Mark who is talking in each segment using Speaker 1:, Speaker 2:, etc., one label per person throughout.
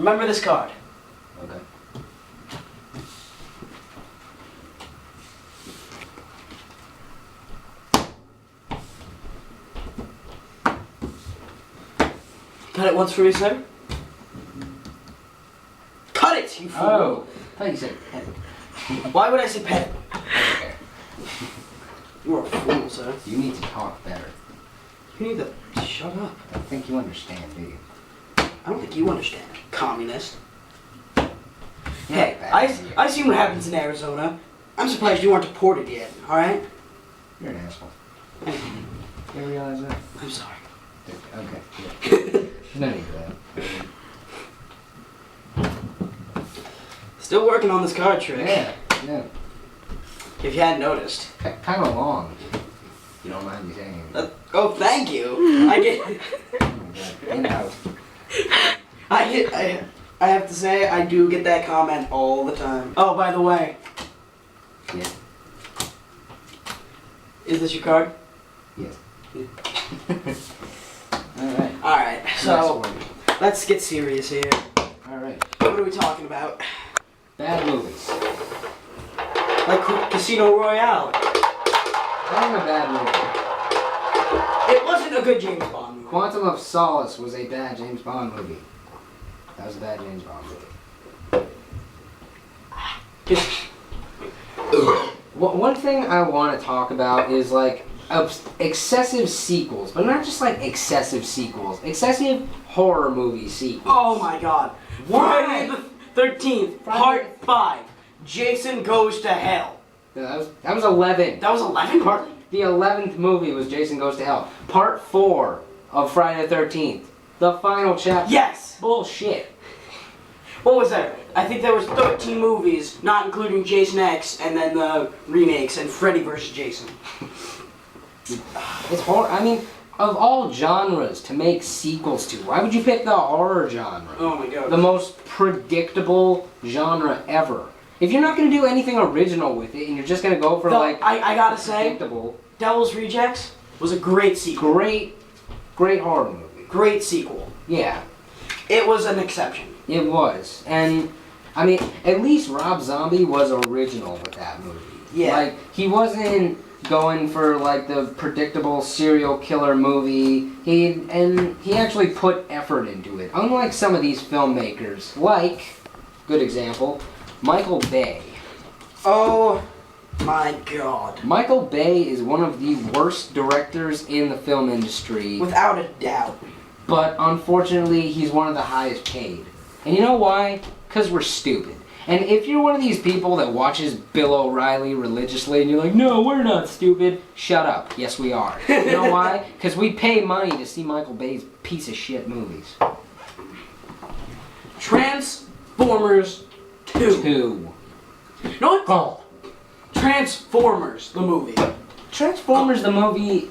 Speaker 1: Remember this card.
Speaker 2: Okay.
Speaker 1: Cut it once for me, sir. Cut it, you fool.
Speaker 2: Oh, I thought you said pet.
Speaker 1: Why would I say pet?
Speaker 2: Okay.
Speaker 1: You're a fool, sir.
Speaker 2: You need to talk better.
Speaker 1: You need to shut up.
Speaker 2: I don't think you understand, do you?
Speaker 1: I don't think you understand, communist.
Speaker 2: You're
Speaker 1: Hey,
Speaker 2: not bad,
Speaker 1: I seen what happens in Arizona. I'm surprised you weren't deported yet, alright?
Speaker 2: You're an asshole. You realize that?
Speaker 1: I'm sorry.
Speaker 2: Okay, yeah. There's no need for that.
Speaker 1: Still working on this card trick.
Speaker 2: Yeah, yeah.
Speaker 1: If you hadn't noticed.
Speaker 2: Kind of long. You don't mind me saying.
Speaker 1: Oh, thank you. I get.
Speaker 2: Oh my God. In out.
Speaker 1: I have to say, I do get that comment all the time. Oh, by the way.
Speaker 2: Yeah.
Speaker 1: Is this your card?
Speaker 2: Yes.
Speaker 1: Yeah.
Speaker 2: Alright.
Speaker 1: Alright, so let's get serious here.
Speaker 2: Alright.
Speaker 1: What are we talking about?
Speaker 2: Bad movies.
Speaker 1: Like Casino Royale.
Speaker 2: That was a bad movie.
Speaker 1: It wasn't a good James Bond movie.
Speaker 2: Quantum of Solace was a bad James Bond movie. That was a bad James Bond movie. One thing I want to talk about is like excessive sequels, but not just like excessive sequels. Excessive horror movie sequels.
Speaker 1: Oh my God!
Speaker 2: Why?
Speaker 1: Friday the 13th, Part 5. Jason Goes to Hell.
Speaker 2: No, that was 11.
Speaker 1: That was 11.
Speaker 2: The 11th movie was Jason Goes to Hell. Part 4 of Friday the 13th. The final chapter.
Speaker 1: Yes.
Speaker 2: Bullshit.
Speaker 1: What was that? I think there was 13 movies, not including Jason X, and then the remakes and Freddy vs. Jason.
Speaker 2: It's horror. I mean, of all genres to make sequels to, why would you pick the horror genre?
Speaker 1: Oh my God.
Speaker 2: The most predictable genre ever. If you're not going to do anything original with it, and you're just going to go for like
Speaker 1: I gotta say,
Speaker 2: predictable,
Speaker 1: Devil's Rejects was a great sequel.
Speaker 2: great horror movie.
Speaker 1: Great sequel.
Speaker 2: Yeah,
Speaker 1: It was an exception.
Speaker 2: it was. And I mean, at least Rob Zombie was original with that movie.
Speaker 1: Yeah.
Speaker 2: Like, he wasn't going for like the predictable serial killer movie. He actually put effort into it. Unlike some of these filmmakers, like, good example, Michael Bay.
Speaker 1: Oh my God.
Speaker 2: Michael Bay is one of the worst directors in the film industry.
Speaker 1: Without a doubt.
Speaker 2: But unfortunately, he's one of the highest paid. And you know why? Because we're stupid. And if you're one of these people that watches Bill O'Reilly religiously and you're like, no, we're not stupid, shut up. Yes, we are. You know why? Because we pay money to see Michael Bay's piece of shit movies.
Speaker 1: Transformers 2.
Speaker 2: 2.
Speaker 1: You know what?
Speaker 2: Oh.
Speaker 1: Transformers, the movie.
Speaker 2: Transformers, the movie,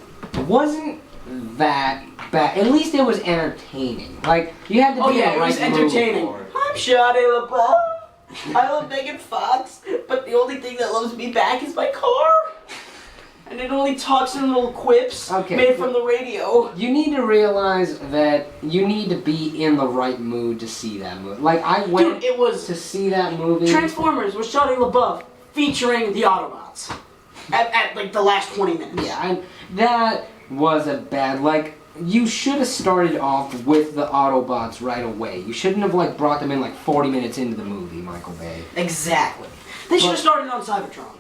Speaker 2: wasn't that bad. At least it was entertaining. Like, you had to be
Speaker 1: it was entertaining. I'm Shia LaBeouf. I love Megan Fox, but the only thing that loves me back is my car. And it only talks in little quips made from the radio.
Speaker 2: You need to realize that you need to be in the right mood to see that movie. Like, I went to see that movie.
Speaker 1: Transformers with Shia LaBeouf featuring the Autobots at like the last 20 minutes.
Speaker 2: Yeah, that was a bad, like, you should have started off with the Autobots right away. You shouldn't have, like, brought them in, like, 40 minutes into the movie, Michael Bay.
Speaker 1: Exactly. They should have started on Cybertron.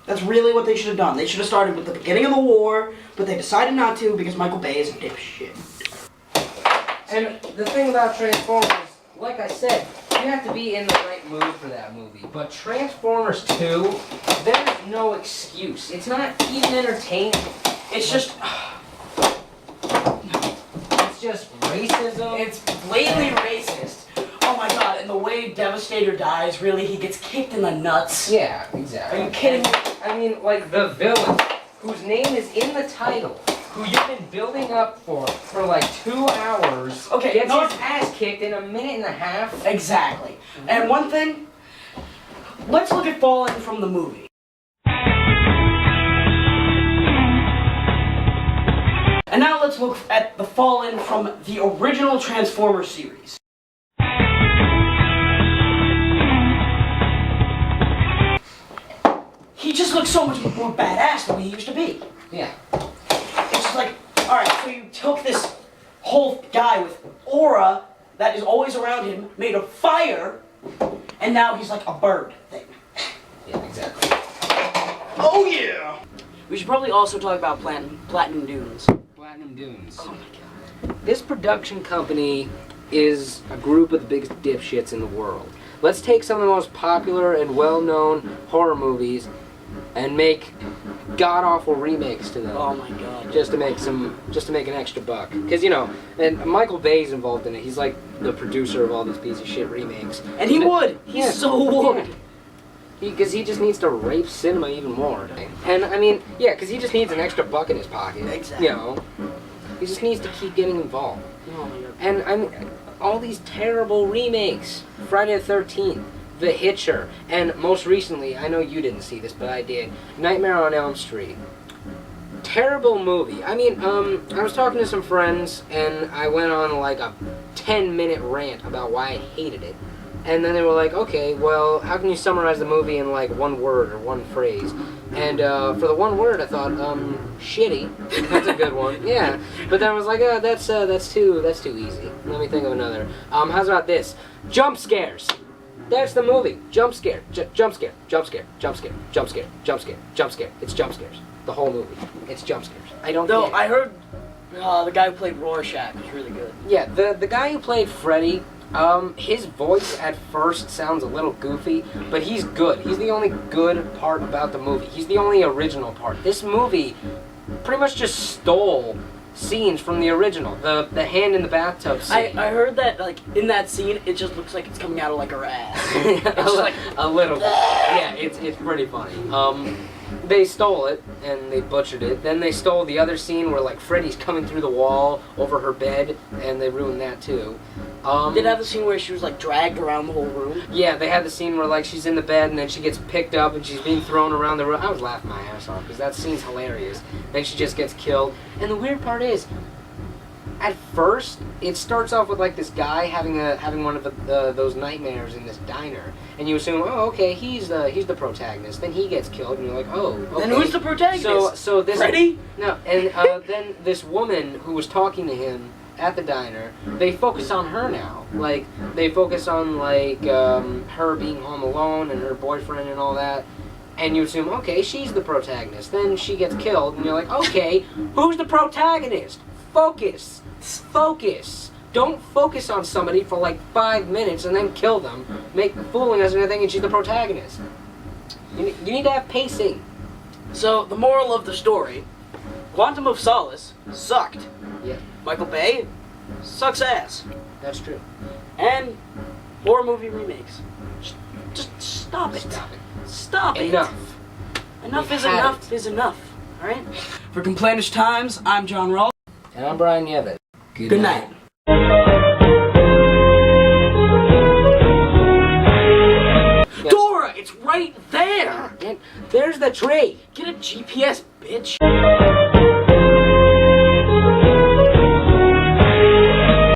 Speaker 1: That's really what they should have done. They should have started with the beginning of the war, but they decided not to because Michael Bay is a dipshit.
Speaker 2: And the thing about Transformers, like I said, you have to be in the right mood for that movie. But Transformers 2, there's no excuse. It's not even entertaining.
Speaker 1: It's just...
Speaker 2: It's just racism.
Speaker 1: It's blatantly racist. Oh my God, and the way Devastator dies, really, he gets kicked in the nuts.
Speaker 2: Yeah, exactly.
Speaker 1: Are you kidding me?
Speaker 2: I mean, like, the villain, whose name is in the title, who you've been building up for like 2 hours, gets his ass kicked in a minute and a half.
Speaker 1: Exactly. And one thing, let's look at Fallen from the movie. And now let's look at the Fallen from the original Transformers series. just looks so much more badass than he used to be.
Speaker 2: Yeah.
Speaker 1: It's just like, alright, so you took this whole guy with aura that is always around him, made of fire, and now he's like a bird thing.
Speaker 2: Yeah, exactly.
Speaker 1: Oh yeah! We should probably also talk about Platinum Dunes.
Speaker 2: Platinum Dunes.
Speaker 1: Oh my god.
Speaker 2: This production company is a group of the biggest dipshits in the world. Let's take some of the most popular and well-known horror movies and make god-awful remakes to them.
Speaker 1: Oh my god.
Speaker 2: Just to make an extra buck. Because, you know, and Michael Bay's involved in it. He's like the producer of all these piece of shit remakes.
Speaker 1: And he would. He so would.
Speaker 2: Because he just needs to rape cinema even more. And, I mean, yeah, because he just needs an extra buck in his pocket.
Speaker 1: Exactly.
Speaker 2: You know? He just needs to keep getting involved.
Speaker 1: Oh my god.
Speaker 2: And, I mean, all these terrible remakes. Friday the 13th, The Hitcher, and most recently, I know you didn't see this, but I did, Nightmare on Elm Street. Terrible movie. I mean, I was talking to some friends, and I went on like a 10-minute rant about why I hated it. And then they were like, okay, well, how can you summarize the movie in like one word or one phrase? And for the one word, I thought, shitty. That's a good one. Yeah. But then I was like, that's too easy. Let me think of another. How's about this? Jump scares. That's the movie. Jump scare. Jump scare. Jump scare. Jump scare. Jump scare. Jump scare. Jump scare. It's jump scares. The whole movie. It's jump scares. I don't
Speaker 1: Though
Speaker 2: get it.
Speaker 1: I heard the guy who played Rorschach was really good.
Speaker 2: Yeah, the guy who played Freddy, his voice at first sounds a little goofy, but he's good. He's the only good part about the movie. He's the only original part. This movie pretty much just stole scenes from the original. The hand in the bathtub scene.
Speaker 1: I heard that, like, in that scene, it just looks like it's coming out of, like, her ass.
Speaker 2: a little bit. Yeah, it's pretty funny. They stole it, and they butchered it. Then they stole the other scene where, like, Freddy's coming through the wall over her bed, and they ruined that, too.
Speaker 1: Did it have the scene where she was, like, dragged around the whole room?
Speaker 2: Yeah, they had the scene where, like, she's in the bed, and then she gets picked up, and she's being thrown around the room. I was laughing my ass off, because that scene's hilarious. Then she just gets killed. And the weird part is, at first, it starts off with, like, this guy having one of those nightmares in this diner, and you assume, oh, okay, he's the protagonist. Then he gets killed, and you're like, oh, okay.
Speaker 1: Then who's the protagonist?
Speaker 2: So this
Speaker 1: Freddy?
Speaker 2: No, and then this woman who was talking to him at the diner, they focus on her now. Like, they focus on, like, her being home alone and her boyfriend and all that. And you assume, okay, she's the protagonist. Then she gets killed, and you're like, okay, who's the protagonist? Focus. Focus. Don't focus on somebody for like 5 minutes and then kill them, make fooling us into thinking she's the protagonist. You need to have pacing.
Speaker 1: So, the moral of the story, Quantum of Solace sucked.
Speaker 2: Yeah.
Speaker 1: Michael Bay sucks ass.
Speaker 2: That's true.
Speaker 1: And horror movie remakes. Just stop it.
Speaker 2: Stop it.
Speaker 1: Stop it.
Speaker 2: Enough.
Speaker 1: Enough
Speaker 2: We've
Speaker 1: is
Speaker 2: had
Speaker 1: enough is enough. Alright? For Complainish Times, I'm John Rawls.
Speaker 2: And I'm Brian Yevett.
Speaker 1: Good night. Dora, it's right there!
Speaker 2: And there's the tree.
Speaker 1: Get a GPS, bitch.